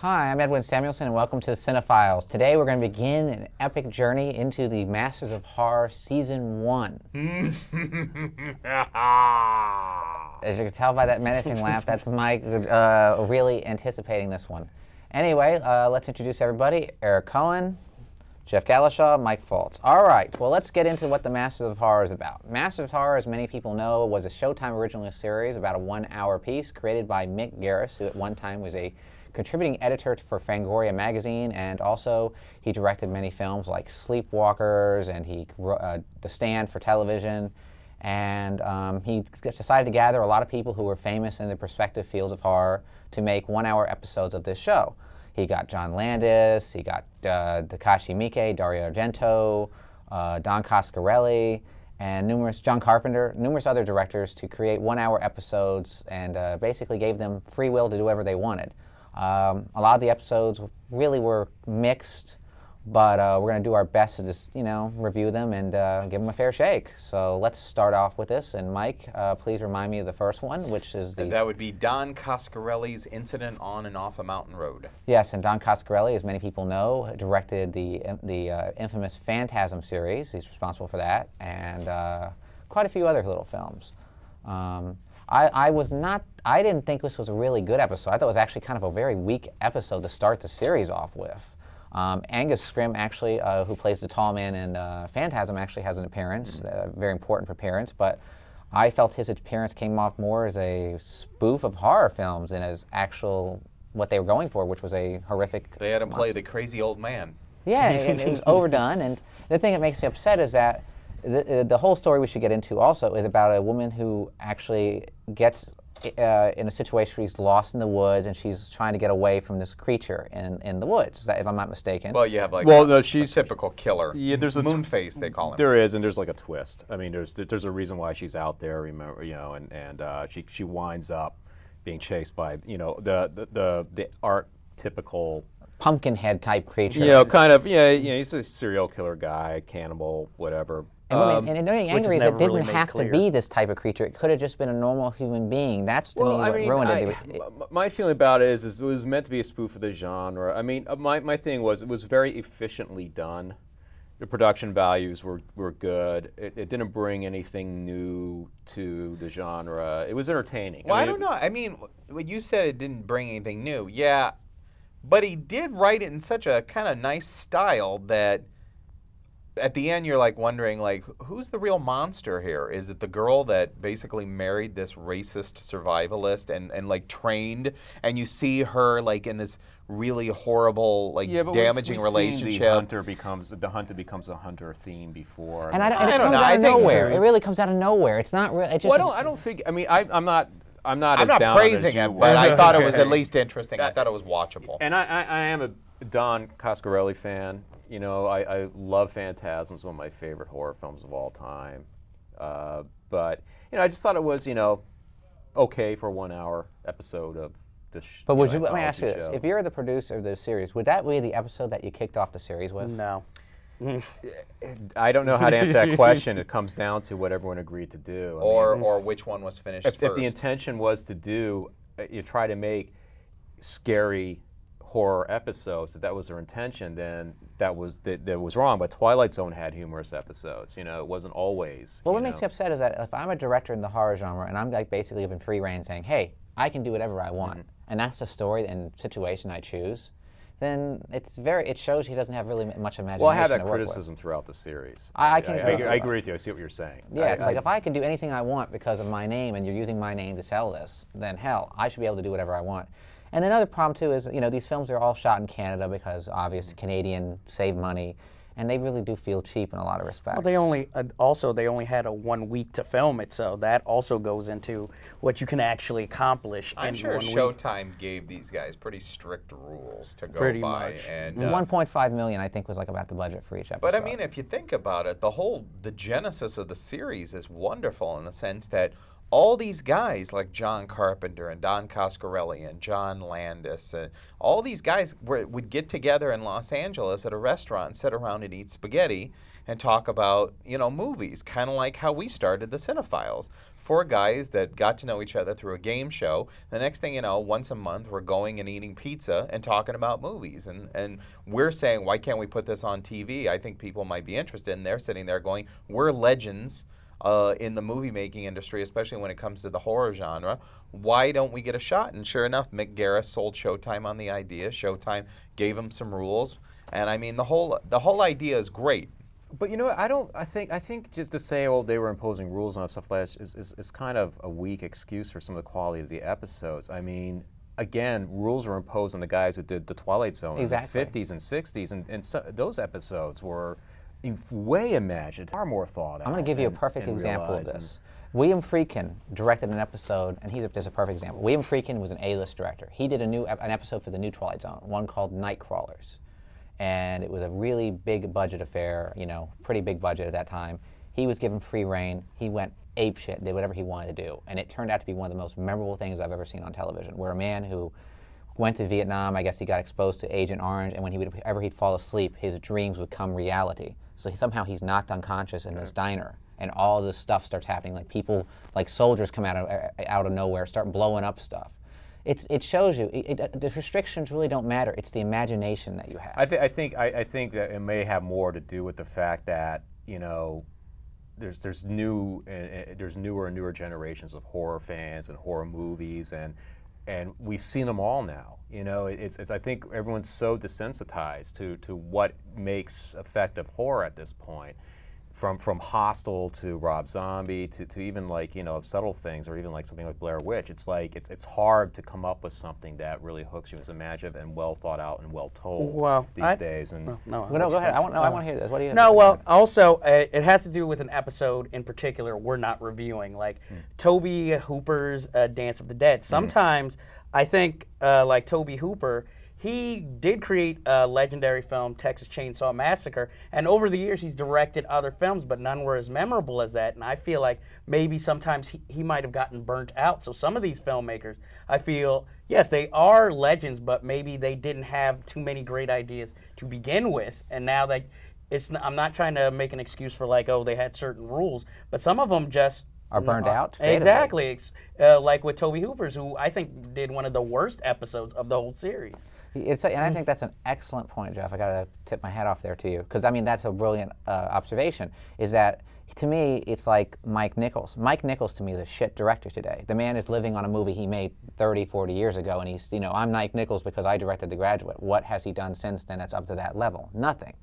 Hi, I'm Edwin Samuelson, and welcome to Cinefiles. Today we're going to begin an epic journey into the Masters of Horror Season 1. As you can tell by that menacing laugh, that's Mike really anticipating this one. Anyway, let's introduce everybody. Eric Cohen, Jeff Galashaw, Mike Foltz. All right, well, let's get into what the Masters of Horror is about. Masters of Horror, as many people know, was a Showtime original series, about a 1-hour piece, created by Mick Garris, who at one time was a contributing editor for Fangoria magazine, and also he directed many films like Sleepwalkers, and he The Stand for television, and he decided to gather a lot of people who were famous in the prospective fields of horror to make 1-hour episodes of this show. He got John Landis, he got Takashi Miike, Dario Argento, Don Coscarelli, and John Carpenter, numerous other directors to create 1-hour episodes, and basically gave them free will to do whatever they wanted. A lot of the episodes really were mixed, but we're going to do our best to just, review them and give them a fair shake. So let's start off with this. And Mike, please remind me of the first one, which is the... That would be Don Coscarelli's Incident on and Off a Mountain Road. Yes, and Don Coscarelli, as many people know, directed the infamous Phantasm series. He's responsible for that, and quite a few other little films. I didn't think this was a really good episode. I thought it was actually kind of a very weak episode to start the series off with. Angus Scrimm, actually, who plays the tall man in Phantasm, actually has an appearance, a very important appearance, but I felt his appearance came off more as a spoof of horror films than as actual what they were going for, which was a horrific They had him play the crazy old man. Yeah, it was overdone, and the thing that makes me upset is that the whole story we should get into also is about a woman who actually gets in a situation where she's lost in the woods and she's trying to get away from this creature in the woods, if I'm not mistaken. Well, you have like she's a typical killer. Yeah, there's a moon face, they call him. There is, and there's like a twist. I mean, there's a reason why she's out there. Remember, and she winds up being chased by the archetypical Pumpkinhead type creature. He's a serial killer guy, cannibal, whatever. And the only angry is it didn't have to be this type of creature. It could have just been a normal human being. That's to me what ruined it. My feeling about it is it was meant to be a spoof of the genre. I mean, my thing was it was very efficiently done. The production values were good. It didn't bring anything new to the genre. It was entertaining. Well, I don't know. I mean, when you said it didn't bring anything new, yeah, but he did write it in such a kind of nice style that at the end, you're like wondering, like, who's the real monster here? Is it the girl that basically married this racist survivalist and like trained, and you see her like in this really horrible, like damaging relationship? The hunter becomes a hunter theme before. And it comes out of nowhere. It really comes out of nowhere. It's not real. Well, I don't think. I mean, I'm not praising it, but I thought it was at least interesting. I thought it was watchable. And I am a Don Coscarelli fan. I love Phantasm. It's one of my favorite horror films of all time. But I just thought it was okay for a 1-hour episode of this. But let me ask you this: if you're the producer of this series, would that be the episode that you kicked off the series with? No. I don't know how to answer that question. It comes down to what everyone agreed to do. Or which one was finished first. If the intention was to you try to make scary horror episodes, if that was their intention, then that was wrong. But Twilight Zone had humorous episodes. It wasn't always. Well, what makes me upset is that if I'm a director in the horror genre and I'm like basically given free rein saying, hey, I can do whatever I want, and that's the story and situation I choose, then it shows he doesn't have really much imagination. Well, I have that criticism throughout the series. I agree with you. I see what you're saying. Yeah, it's like if I can do anything I want because of my name and you're using my name to sell this, then hell, I should be able to do whatever I want. And another problem too is, these films are all shot in Canada because obviously Canadian save money, and they really do feel cheap in a lot of respects. Well, they only had 1 week to film it, so that also goes into what you can actually accomplish. I'm sure Showtime gave these guys pretty strict rules to go by. Much. And 1.5 million, I think, was like about the budget for each episode. But I mean, if you think about it, the genesis of the series is wonderful in the sense that all these guys like John Carpenter and Don Coscarelli and John Landis, all these guys would get together in Los Angeles at a restaurant and sit around and eat spaghetti and talk about, movies, kind of like how we started the Cinephiles. 4 guys that got to know each other through a game show. The next thing you know, once a month, we're going and eating pizza and talking about movies. And we're saying, why can't we put this on TV? I think people might be interested. And they're sitting there going, we're legends in the movie-making industry, especially when it comes to the horror genre. Why don't we get a shot? And sure enough, Mick Garris sold Showtime on the idea. Showtime gave him some rules. And I mean, the whole idea is great. But you know what? I think just to say, oh, they were imposing rules on stuff like this is kind of a weak excuse for some of the quality of the episodes. I mean, again, rules were imposed on the guys who did The Twilight Zone in the 50s and 60s, and so, those episodes were way imagined, far more thought out. I'm going to give you a perfect example of this. William Friedkin directed an episode, and there's a perfect example. William Friedkin was an A-list director. He did an episode for the new Twilight Zone, one called Nightcrawlers. And it was a really big budget affair, pretty big budget at that time. He was given free reign. He went apeshit, did whatever he wanted to do. And it turned out to be one of the most memorable things I've ever seen on television, where a man who went to Vietnam, I guess he got exposed to Agent Orange, and whenever he'd fall asleep, his dreams would come reality. So somehow he's knocked unconscious in this diner, and all this stuff starts happening. Like people, like soldiers come out of nowhere, start blowing up stuff. It shows you the restrictions really don't matter. It's the imagination that you have. I think that it may have more to do with the fact that there's newer and newer generations of horror fans and horror movies, and we've seen them all now. It's I think everyone's so desensitized to what makes effective horror at this point. From Hostel to Rob Zombie to even subtle things, or even like something like Blair Witch, it's hard to come up with something that really hooks you as imaginative and well thought out and well told these days. And no, go ahead. I want to hear this. What do you have No, to say? well, also it has to do with an episode in particular we're not reviewing, like Tobe Hooper's Dance of the Dead. Sometimes I think like Tobe Hooper, he did create a legendary film, Texas Chainsaw Massacre, and over the years he's directed other films, but none were as memorable as that, and I feel like maybe sometimes he might have gotten burnt out. So some of these filmmakers, I feel, yes, they are legends, but maybe they didn't have too many great ideas to begin with, and now I'm not trying to make an excuse for like, oh, they had certain rules, but some of them just are burned out? Exactly. Like with Tobe Hooper's, who I think did one of the worst episodes of the whole series. And I think that's an excellent point, Jeff. I got to tip my hat off there to you, because I mean that's a brilliant observation. Is that to me it's like Mike Nichols. Mike Nichols to me is a shit director today. The man is living on a movie he made 30, 40 years ago, and he's I'm Mike Nichols because I directed The Graduate. What has he done since then that's up to that level? Nothing.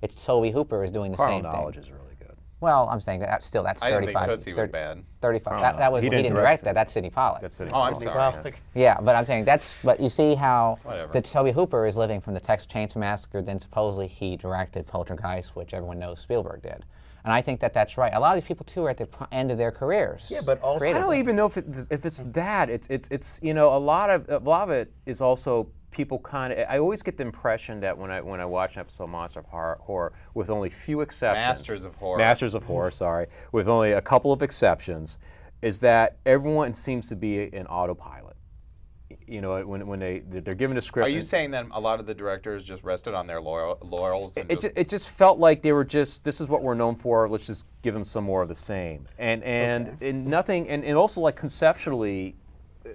It's Tobe Hooper is doing the same thing. Knowledge is really good. Well, I'm saying that's 35. I didn't think Tootsie was bad. 35. That was he didn't direct that. That's Sidney Pollack. That's Sidney I'm Pollack. sorry. Yeah, but I'm saying but you see how Whatever. Tobe Hooper is living from the Texas Chainsaw Massacre, then supposedly he directed Poltergeist, which everyone knows Spielberg did. And I think that's right. A lot of these people too are at the end of their careers. Yeah, but also I don't even know if it's that. It's a lot of it is also people kind of. I always get the impression that when I watch an episode of Monster of Horror, with only few exceptions, Masters of Horror, sorry, with only a couple of exceptions, is that everyone seems to be in autopilot. When they're given a script. Are you saying that a lot of the directors just rested on their laurels? And it just felt like they were just, this is what we're known for, let's just give them some more of the same. And nothing, and also like conceptually,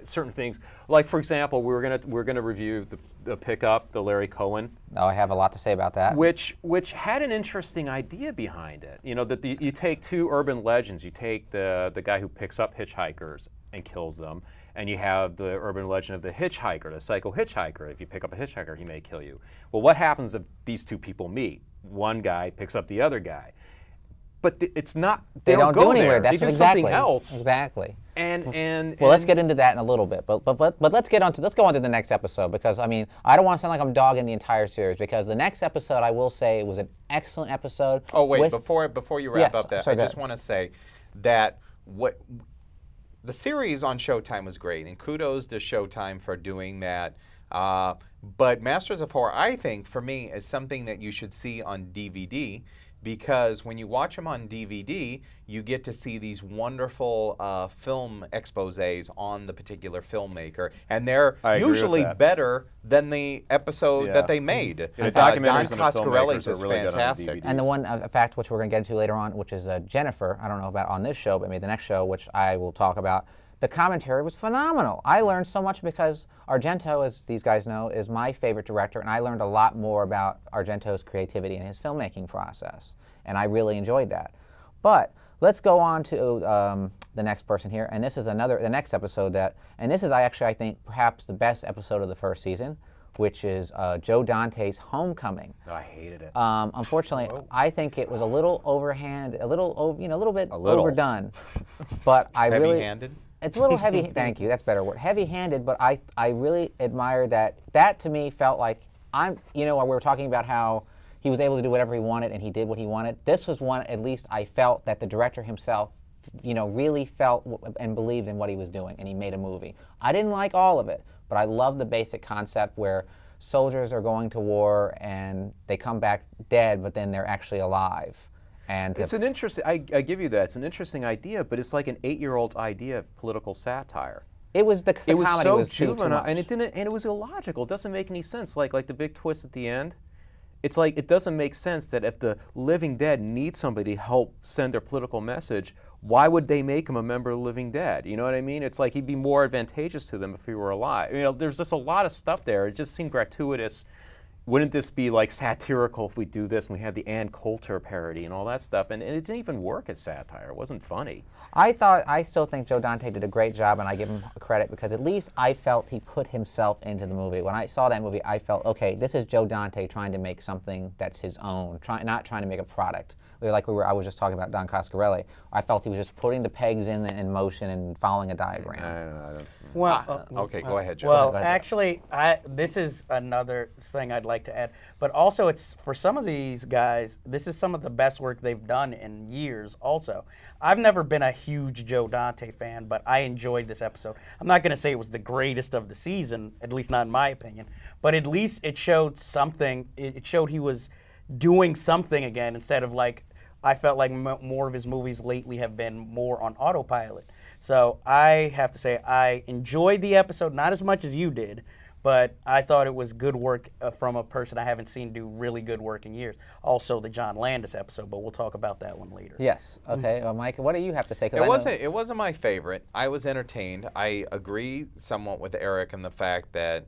certain things, like for example, we're gonna review the Pickup, the Larry Cohen. Oh, I have a lot to say about that. Which had an interesting idea behind it. That you take two urban legends. You take the guy who picks up hitchhikers and kills them, and you have the urban legend of the hitchhiker, the psycho hitchhiker. If you pick up a hitchhiker, he may kill you. Well, what happens if these two people meet? One guy picks up the other guy. But it's not. They don't go anywhere. There. That's they do exactly, something else. Exactly. Well, let's get into that in a little bit. But let's go on to the next episode, because I mean I don't want to sound like I'm dogging the entire series, because the next episode I will say was an excellent episode. Oh wait, before you wrap up that, sorry, I just want to say that the series on Showtime was great, and kudos to Showtime for doing that But Masters of Horror, I think, for me, is something that you should see on DVD, because when you watch them on DVD, you get to see these wonderful film exposés on the particular filmmaker, and they're usually better than the episode that they made. The documentaries Don on the Coscarelli's filmmakers is are really good on fantastic. DVDs. And the one fact which we're going to get into later on, which is Jennifer, I don't know about on this show, but maybe the next show, which I will talk about, the commentary was phenomenal. I learned so much because Argento, as these guys know, is my favorite director, and I learned a lot more about Argento's creativity and his filmmaking process, and I really enjoyed that. But let's go on to the next person here, and this is the next episode and this is I think perhaps the best episode of the first season, which is Joe Dante's Homecoming. Oh, I hated it. Unfortunately, I think it was a little overhand, a little bit overdone, but I really Heavy-handed? It's a little heavy. Thank you. That's a better word. Heavy-handed, but I really admire that. That to me felt like we were talking about how he was able to do whatever he wanted and he did what he wanted. This was one, at least I felt that the director himself, really felt and believed in what he was doing, and he made a movie. I didn't like all of it, but I love the basic concept where soldiers are going to war and they come back dead, but then they're actually alive. And it's an interesting, I give you that, it's an interesting idea, but it's like an 8-year-old's idea of political satire. It was the It was comedy so was too juvenile, much. and it was illogical. It doesn't make any sense. Like the big twist at the end, it's like it doesn't make sense that if the living dead need somebody to help send their political message, why would they make him a member of the living dead? You know what I mean? It's like he'd be more advantageous to them if he were alive. There's just a lot of stuff there. It just seemed gratuitous. Wouldn't this be like satirical if we do this and we had the Ann Coulter parody and all that stuff? And it didn't even work as satire. It wasn't funny. I still think Joe Dante did a great job, and I give him credit because at least I felt he put himself into the movie. When I saw that movie, I felt, okay, this is Joe Dante trying to make something that's his own, not trying to make a product. I was just talking about Don Coscarelli. I felt he was just putting the pegs in motion and following a diagram. Okay, go ahead, Joe. Well, Go ahead, Joe. actually, this is another thing I'd like to add. But also, it's for some of these guys, this is some of the best work they've done in years also. I've never been a huge Joe Dante fan, but I enjoyed this episode. I'm not going to say it was the greatest of the season, at least not in my opinion, but at least it showed something. It showed he was doing something again instead of like, I felt like more of his movies lately have been more on autopilot. So I have to say I enjoyed the episode, not as much as you did, but I thought it was good work from a person I haven't seen do really good work in years. Also the John Landis episode, but we'll talk about that one later. Yes. Okay. Mike, what do you have to say? It wasn't my favorite. I was entertained. I agree somewhat with Eric in the fact that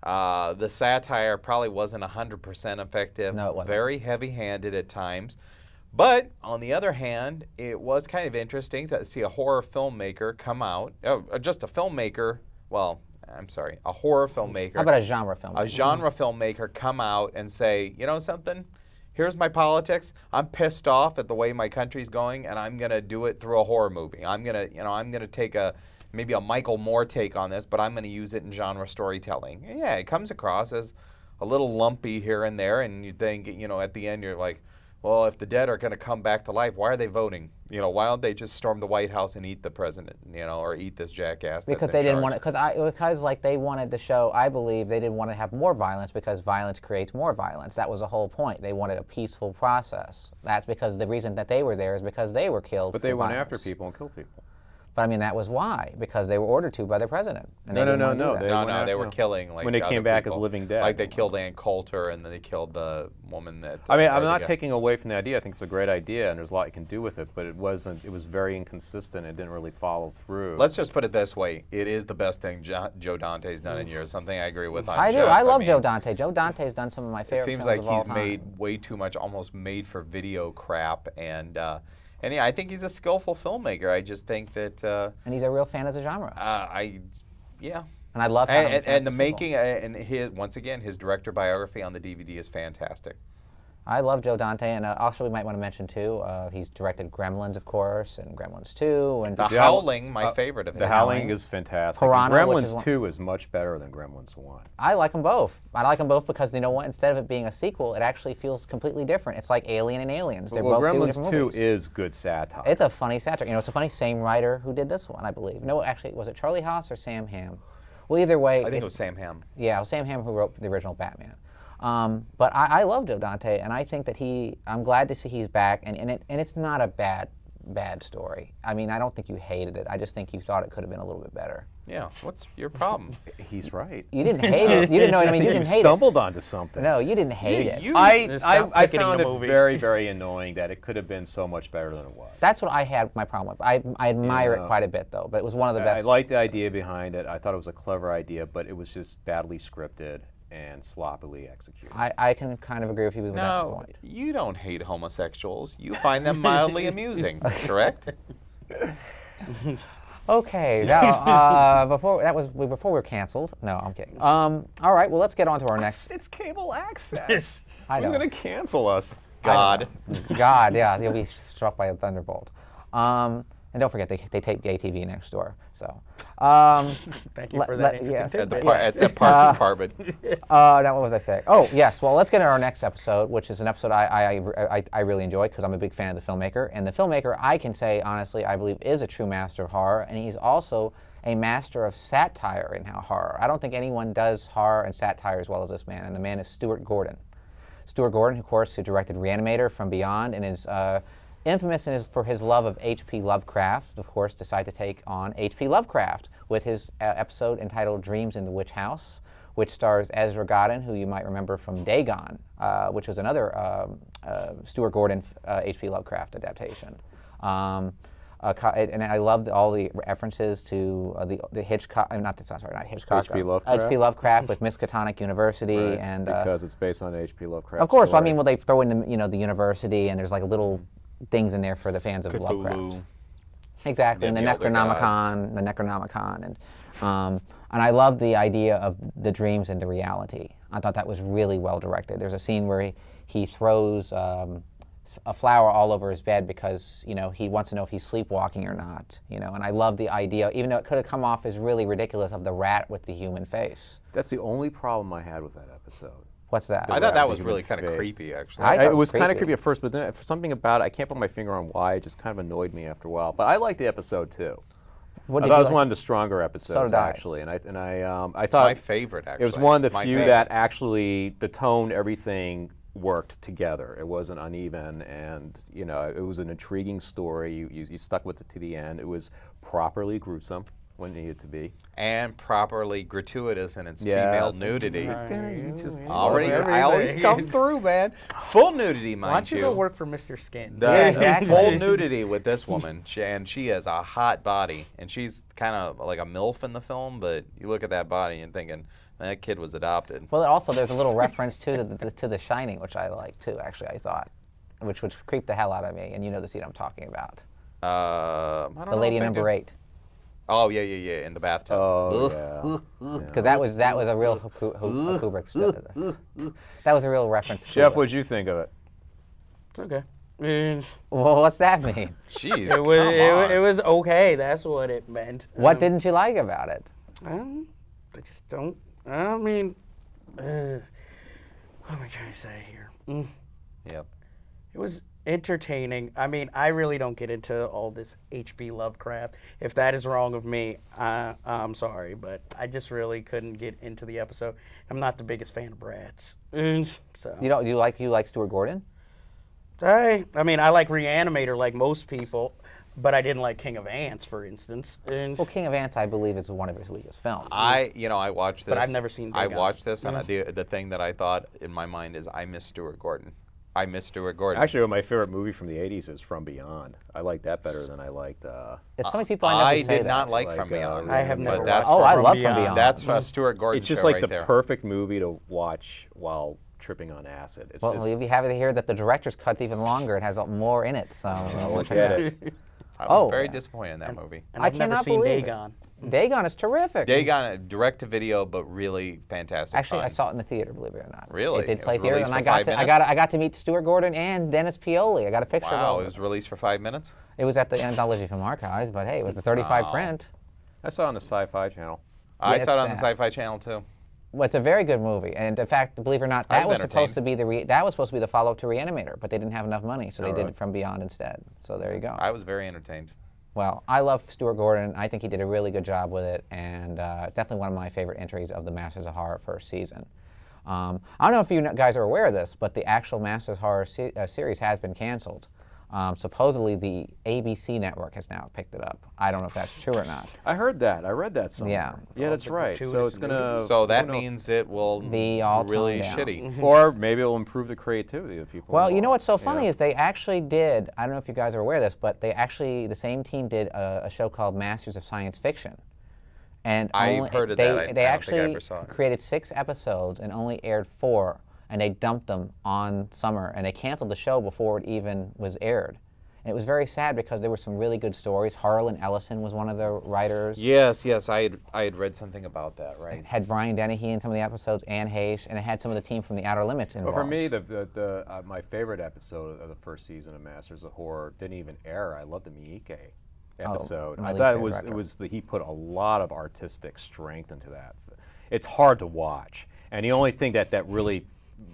the satire probably wasn't 100% effective. No, it wasn't. Very heavy-handed at times. But on the other hand, it was kind of interesting to see a horror filmmaker come out, just a filmmaker, a horror filmmaker. How about a genre film? A genre filmmaker come out and say, you know something? Here's my politics. I'm pissed off at the way my country's going, and I'm going to do it through a horror movie. I'm going to take maybe a Michael Moore take on this, but I'm going to use it in genre storytelling. And yeah, it comes across as a little lumpy here and there, and you think, at the end you're like, well, if the dead are going to come back to life, why are they voting? Why don't they just storm the White House and eat the president, or eat this jackass? Because they didn't want it. Because they wanted to show. I believe they didn't want to have more violence because violence creates more violence. That was the whole point. They wanted a peaceful process. That's because the reason that they were there is because they were killed. But they went violence. after people and killed people. But I mean, that was why, because they were ordered to by their president. And No. They were killing when they came back as living dead. Like they killed Ann Coulter, and then they killed the woman that. I mean, I'm not taking away from the idea. I think it's a great idea, and there's a lot you can do with it. But it wasn't. It was very inconsistent. It didn't really follow through. Let's just put it this way: it is the best thing Joe Dante's done in years. Something I agree with. I do. Jeff. I love Joe Dante. Joe Dante's done some of my favorite It seems films like of all he's time. made way too much, almost made for video crap, and yeah, I think he's a skillful filmmaker. I just think that. And he's a real fan of the genre. Yeah. And I love how and the making and once again his director biography on the DVD is fantastic. I love Joe Dante, and also we might want to mention too, he's directed Gremlins, of course, and Gremlins 2, and The Howling, my favorite of his. The Howling is fantastic. Piranha, Gremlins 2 is much better than Gremlins 1. I like them both. I like them both because, you know what, instead of it being a sequel, it actually feels completely different. It's like Alien and Aliens. They're both doing Gremlins different 2 movies. is good satire. It's a funny satire. It's a funny, same writer who did this one, I believe. No, actually, was it Charlie Haas or Sam Hamm? Well, either way, I think it was Sam Hamm. Yeah, it was Sam Hamm who wrote the original Batman. But I love Joe Dante, and I think that I'm glad to see he's back, and it's not a bad story. I mean, I don't think you hated it. I just think you thought it could have been a little bit better. Yeah, what's your problem? He's right. You didn't hate it. You didn't know what I mean. You You didn't hate stumbled onto something. it. No, you didn't hate it. I picketing found the it movie. very, very annoying that it could have been so much better than it was. That's what I had my problem with. I admire it Yeah. quite a bit, though, but it was one of the I best. liked the idea behind it. I thought it was a clever idea, but it was just badly scripted and sloppily executed. I can kind of agree with you with that No, point. you don't hate homosexuals. You find them mildly amusing, correct? Okay, now before we were canceled. No, I'm kidding. All right, well let's get on to our next. It's cable access. I Who's know. going to cancel us? God. God, yeah, they'll be struck by a thunderbolt. And don't forget, they tape gay TV next door. So, Thank you for that interesting yes. tidbit. At the Parks Department. now what was I saying? Oh, yes. Well, let's get into our next episode, which is an episode I really enjoy because I'm a big fan of the filmmaker. And the filmmaker, I can say honestly, I believe is a true master of horror, and he's also a master of satire in horror. I don't think anyone does horror and satire as well as this man, and the man is Stuart Gordon. Stuart Gordon, of course, who directed Reanimator, From Beyond, and is infamous for his love of H.P. Lovecraft, of course, decided to take on H.P. Lovecraft with his episode entitled Dreams in the Witch House, which stars Ezra Godden, who you might remember from Dagon, which was another Stuart Gordon H.P. Lovecraft adaptation. And I loved all the references to the Hitchcock, not Hitchcock. H.P. Lovecraft? H.P. Lovecraft with Miskatonic University, Right, and because it's based on H.P. Lovecraft. of course, well, I story. mean, well, they throw in the university, and there's like little things in there for the fans of Lovecraft. Cthulhu. Exactly, and the the older Necronomicon, and I love the idea of the dreams into reality. I thought that was really well directed. There's a scene where he throws a flower all over his bed because he wants to know if he's sleepwalking or not. And I love the idea, even though it could have come off as really ridiculous, of the rat with the human face. That's the only problem I had with that episode. What's that? I thought rat that with was the really human kind of face. creepy, actually. I thought It was kind of creepy. creepy at first, but then something about it, I can't put my finger on why, it just kind of annoyed me after a while. But I liked the episode too. What I did thought you it was like? one of the stronger episodes did I. actually, and I my thought favorite, actually. it was one of It's the my few favorite. that actually the tone, everything worked together. It wasn't uneven, and it was an intriguing story. You stuck with it to the end. It was properly gruesome when it needed to be. And properly gratuitous in its Yes. female nudity. You just Already, Everything. I always come through, man. Full nudity, Why mind don't you go work for Mr. Skin? Yeah, exactly. Full nudity with this woman, and she has a hot body, and she's kind of like a MILF in the film, but you look at that body and thinking, that kid was adopted. Well, also there's a little reference to The Shining, which I like too. Actually, I thought, which would creep the hell out of me, and you know the scene I'm talking about. I don't The know lady if I number do. 8. Oh, yeah, in the bathtub. Oh yeah. Because that was a real Kubrick stuff. That was a real reference. To Jeff, Kubrick. what'd you think of it? It's okay. It Well, what's that mean? Jeez, was come on. it was okay. That's what it meant. What didn't you like about it? I just don't. I mean, what am I trying to say here? Yep. It was entertaining. I mean, I really don't get into all this H.P. Lovecraft. If that is wrong of me, I'm sorry, but I just really couldn't get into the episode. I'm not the biggest fan of Bratz. So You like Stuart Gordon? I mean, I like Reanimator like most people, but I didn't like King of Ants, for instance. Well, King of Ants, I believe, is one of his weakest films. I watched this. But I've never seen I Dagon. watched this, and the thing that I thought in my mind is, I miss Stuart Gordon. I miss Stuart Gordon. Actually, my favorite movie from the '80s is From Beyond. I like that better than I liked. It's so many people I know who I say did not that. like From Beyond. I have never but that's Oh, watched I From love From Beyond. Beyond. That's Stuart Gordon's It's just show like right the there. perfect movie to watch while tripping on acid. It's Well, just, you'll be happy to hear that the director's cut's even longer. It has more in it. So look at it. I was Oh. very disappointed in that movie. And I I've never cannot seen believe it. Dagon. Dagon is terrific. Dagon, direct to video, but really fantastic. Actually, I fun. saw it in the theater, believe it or not. Really? It did It play was theater, released and for 5 minutes? I got to meet Stuart Gordon and Dennis Pioli. I got a picture Wow, of it both. was released for 5 minutes. It was at the Anthology Film Archives, but hey, it was a 35 Wow. print. I saw it on the Sci-Fi Channel. I it's saw it on the sad. Sci-Fi Channel too. Well, it's a very good movie, and in fact, believe it or not, I that was was supposed to be the follow-up to Reanimator, but they didn't have enough money, so they Oh, did really? it From Beyond instead. So there you go. I was very entertained. Well, I love Stuart Gordon. I think he did a really good job with it, and it's definitely one of my favorite entries of the Masters of Horror first season. I don't know if you guys are aware of this, but the actual Masters of Horror series has been canceled. Supposedly, the ABC network has now picked it up. I don't know if that's true or not. I heard that. I read that somewhere. Yeah. That's right. So it's gonna. So that means it will Be all really toned down. shitty. Or maybe it'll improve the creativity of people. Well, you know what's so involved. funny is they actually did, I don't know if you guys are aware of this, but they actually, the same team did a show called Masters of Science Fiction. And I've heard of that. I don't think I actually ever saw it. created 6 episodes and only aired 4, and they dumped them on summer, and they canceled the show before it even was aired. And it was very sad because there were some really good stories. Harlan Ellison was one of the writers. Yes, I had read something about that, right? It had Brian Dennehy in some of the episodes, Anne Heche, and it had some of the team from the Outer Limits involved. Well, for me, my favorite episode of the first season of Masters of Horror didn't even air. I loved the Miike episode. my I least thought favorite he put a lot of artistic strength into that. It's hard to watch, and the only thing that really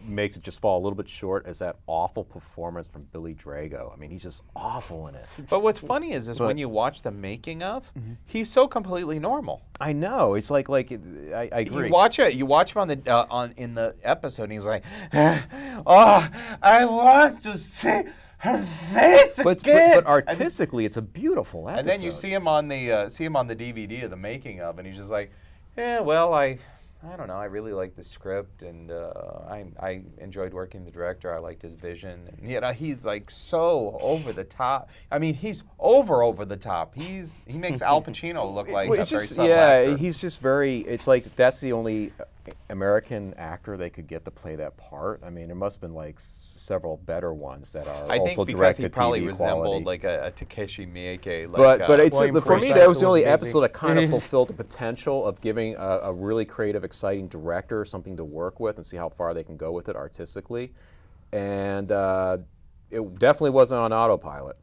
makes it just fall a little bit short is that awful performance from Billy Drago. I mean, he's just awful in it. But what's funny is when you watch the making of, he's so completely normal. I know. It's like I agree. You watch it. You watch him in the episode, and he's like, "Oh, I want to see her face again." But artistically, it's a beautiful episode. And then you see him on the DVD of the making of, and he's just like, "Yeah, well, I don't know. I really like the script, and I enjoyed working with the director. I liked his vision. And, he's like so over the top. I mean, he's over the top. He makes Al Pacino look like a very subtle actor. He's just very. It's like that's the only American actor they could get to play that part. I mean, there must have been like several better ones that are I also think because he direct-to-TV probably resembled quality. like a Takeshi Miike. But it's William for me Friedkin that was the only was busy. episode that kind of fulfilled the potential of giving a really creative, exciting director something to work with and see how far they can go with it artistically, and it definitely wasn't on autopilot.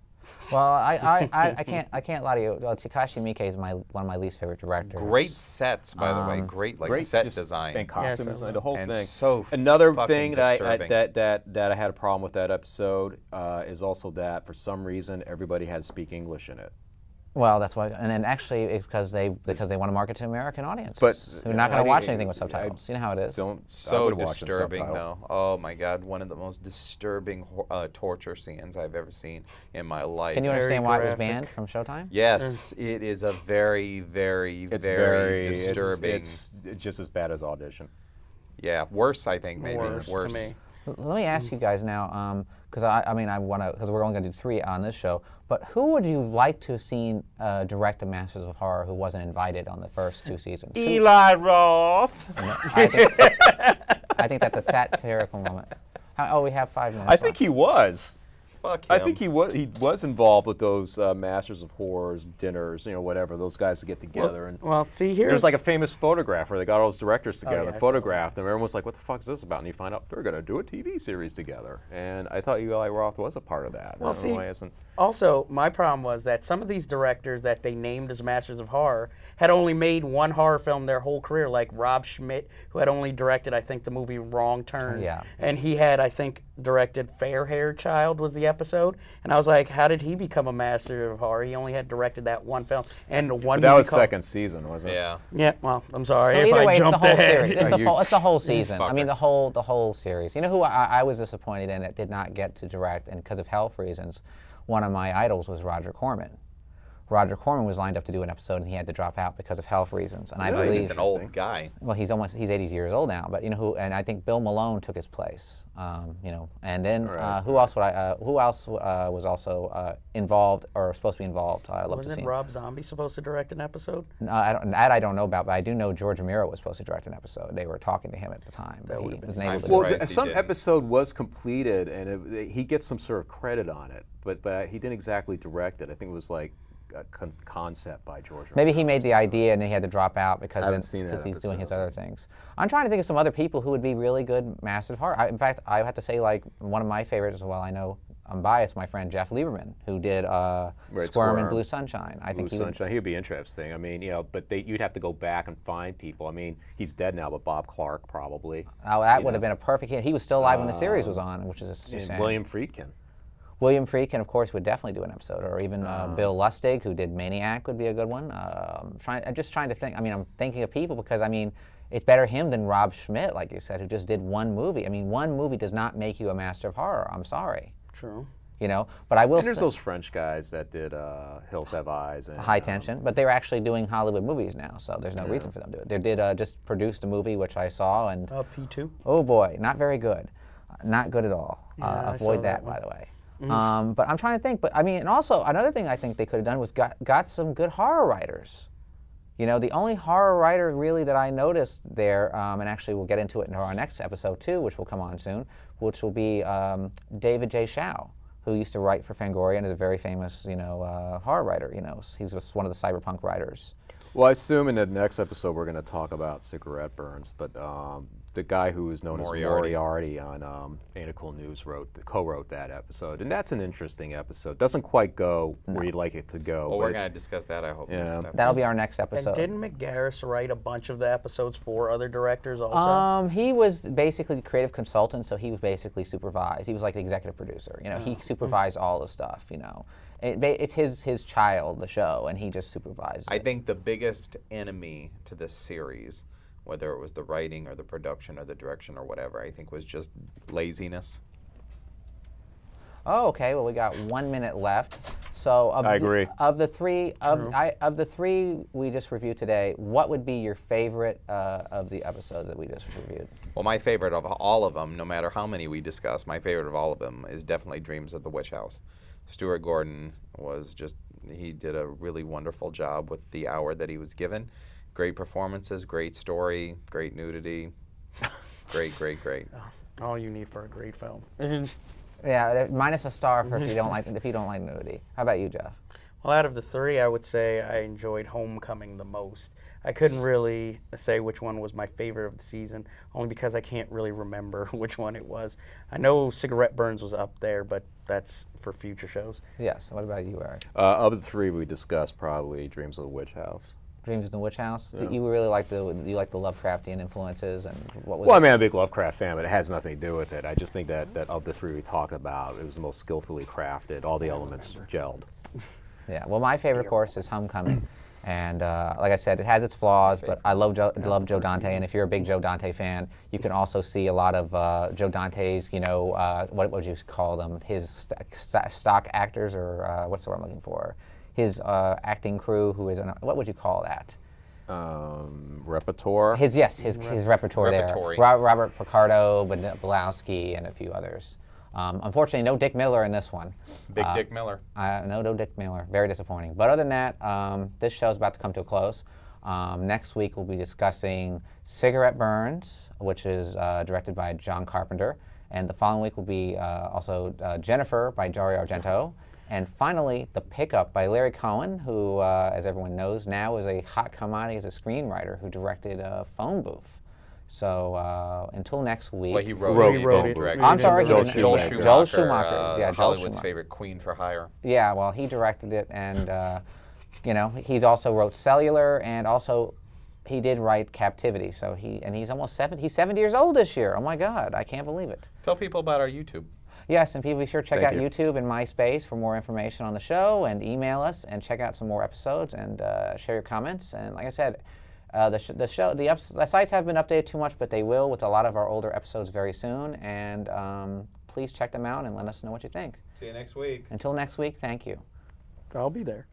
Well, I can't lie to you. Well, Takashi Miike is one of my least favorite directors. great sets, by the way. Great set just- design. and costumes and the whole And thing. so Another fucking thing that disturbing. that I had a problem with that episode is also that for some reason everybody had to speak English in it. Well, that's why, and then actually it's because they want to market to American audiences But, who are not I going to think watch it- anything with subtitles. You know how it is. I So would watch the disturbing, subtitles. though. Oh my God, one of the most disturbing torture scenes I've ever seen in my life. Can you understand why it was graphic. banned from Showtime? Yes, it is a very, very, It's very it's- disturbing. It's just as bad as Audition. Yeah, worse, I think, maybe. Worse to me. Let me ask you guys now, because I want to, because we're only going to do 3 on this show. But who would you like to have seen direct the Masters of Horror who wasn't invited on the first 2 seasons? Eli Roth. I think that's a satirical moment. We have 5 minutes. I think he was. Fuck him. I think he was involved with those Masters of Horrors dinners, whatever, those guys to get together. And Well, see here. there's like a famous photograph where they got all those directors together yeah, and I saw photographed them. Everyone was like, what the fuck is this about? And you find out they're going to do a TV series together. And I thought Eli Roth was a part of that. Well, I don't know see, why he isn't. Also, my problem was that some of these directors that they named as Masters of Horror had only made one horror film their whole career, like Rob Schmidt, who had only directed, I think, the movie Wrong Turn. Yeah. And he had, I think, directed Fair Hair Child was the episode. And I was like, how did he become a Master of Horror? He only had directed that one film. And one But that movie was called- second season, wasn't it? Yeah. Yeah, well, I'm sorry So if either I way, it's the jumped whole ahead. series. It's the whole season. I fucker. mean, the whole series. You know who I was disappointed in that did not get to direct, and because of health reasons, one of my idols was Roger Corman. Roger Corman was lined up to do an episode, and he had to drop out because of health reasons. And I Really? believe He's an old guy. well, he's 80 years old now, but you know who? And I think Bill Malone took his place. And then who else was also involved or supposed to be involved? I'd love to see. Wasn't Rob Zombie supposed to direct an episode? I don't know about, but I do know George Romero was supposed to direct an episode. They were talking to him at the time, but he wasn't able to. Well, do it. surprised he some didn't. episode was completed, and he gets some sort of credit on it, but he didn't exactly direct it. I think it was like a concept by George Romero. Maybe he made the idea and he had to drop out because haven't seen that he's doing his episode. other things. I'm trying to think of some other people who would be really good Masters of Horror. In fact, I have to say, like, one of my favorites, well, I know I'm biased, my friend Jeff Lieberman, who did Squirm and Blue Sunshine. I think Blue Sunshine, he would be interesting. I mean, but you'd have to go back and find people. I mean, he's dead now, but Bob Clark probably. that would have been a perfect hit. He was still alive when the series was on, which is a And shame. William Friedkin. William Friedkin, of course, would definitely do an episode, or even Bill Lustig, who did Maniac, would be a good one. I'm just trying to think. I mean, I'm thinking of people because, I mean, it's better him than Rob Schmidt, like you said, who just did one movie. I mean, one movie does not make you a master of horror. I'm sorry. True. You know, but I will And there's say, those French guys that did Hills Have Eyes. And, High Tension, but they're actually doing Hollywood movies now, so there's no reason for them to do it. They did just produced a movie, which I saw, and P2. oh boy, not very good. Not good at all. Yeah, I saw Avoid that that, by the way. Mm-hmm. But I'm trying to think. But I mean, and also another thing I think they could have done was got some good horror writers. You know, the only horror writer really that I noticed there, and actually we'll get into it in our next episode too, which will come on soon, which will be David J. Shaw, who used to write for Fangoria and is a very famous, you know, horror writer. You know, he was one of the cyberpunk writers. Well, I assume in the next episode we're going to talk about cigarette burns, but the guy who is known as Moriarty on Ain't It Cool News co-wrote that episode, and that's an interesting episode. Doesn't quite go where you'd like it to go. Well, we're going to discuss that, I hope. Yeah. Next episode. That'll be our next episode. And didn't McGarris write a bunch of the episodes for other directors also? He was basically the creative consultant, so he was basically supervised. He was like the executive producer. You know, he supervised all the stuff. You know, it's his child, the show, and he just supervised. I think the biggest enemy to this series, whether it was the writing or the production or the direction or whatever, I think was just laziness. Oh, okay. Well, we got 1 minute left. So I agree. Of the three we just reviewed today, what would be your favorite of the episodes that we just reviewed? Well, my favorite of all of them, no matter how many we discuss, my favorite of all of them is definitely Dreams of the Witch House. Stuart Gordon he did a really wonderful job with the hour that he was given. Great performances, great story, great nudity. Great. All you need for a great film. Yeah, minus a star for if you don't like nudity. How about you, Jeff? Well, out of the three, I would say I enjoyed Homecoming the most. I couldn't really say which one was my favorite of the season, only because I can't really remember which one it was. I know Cigarette Burns was up there, but that's for future shows. Yes. What about you, Eric? Of the three we discussed, probably Dreams of the Witch House. Dreams of the Witch House. Yeah. You really like the Lovecraftian influences, and what was? Well, it? I mean, I'm a big Lovecraft fan, but it has nothing to do with it. I just think that of the three we talked about, it was the most skillfully crafted. All the elements gelled. Yeah. Well, my favorite course is Homecoming, and like I said, it has its flaws, but I love Joe Dante, and if you're a big Joe Dante fan, you can also see a lot of Joe Dante's, you know, what would you call them? His stock actors, or what's the word I'm looking for? His acting crew, who is what would you call that? Repertoire. His repertoire there. Robert Picardo, Belowski, and a few others. Unfortunately, no Dick Miller in this one. Big Dick Miller. No Dick Miller. Very disappointing. But other than that, this show's about to come to a close. Next week, we'll be discussing Cigarette Burns, which is directed by John Carpenter. And the following week will be also Jennifer by Dario Argento. And finally, The Pickup by Larry Cohen, who, as everyone knows, now is a hot commodity as a screenwriter who directed Phone Booth. So until next week. Well, he wrote it. I'm sorry, Joel Schumacher. Yeah, Hollywood's favorite queen for hire. Yeah, well, he directed it, and you know, he's also wrote Cellular, and also he did write Captivity. So he's almost 70. He's 70 years old this year. Oh my God, I can't believe it. Tell people about our YouTube. Yes, and people be sure to check Thank out you. YouTube and MySpace for more information on the show, and email us and check out some more episodes and share your comments. And like I said, the sites haven't been updated too much, but they will with a lot of our older episodes very soon. And please check them out and let us know what you think. See you next week. Until next week, thank you. I'll be there.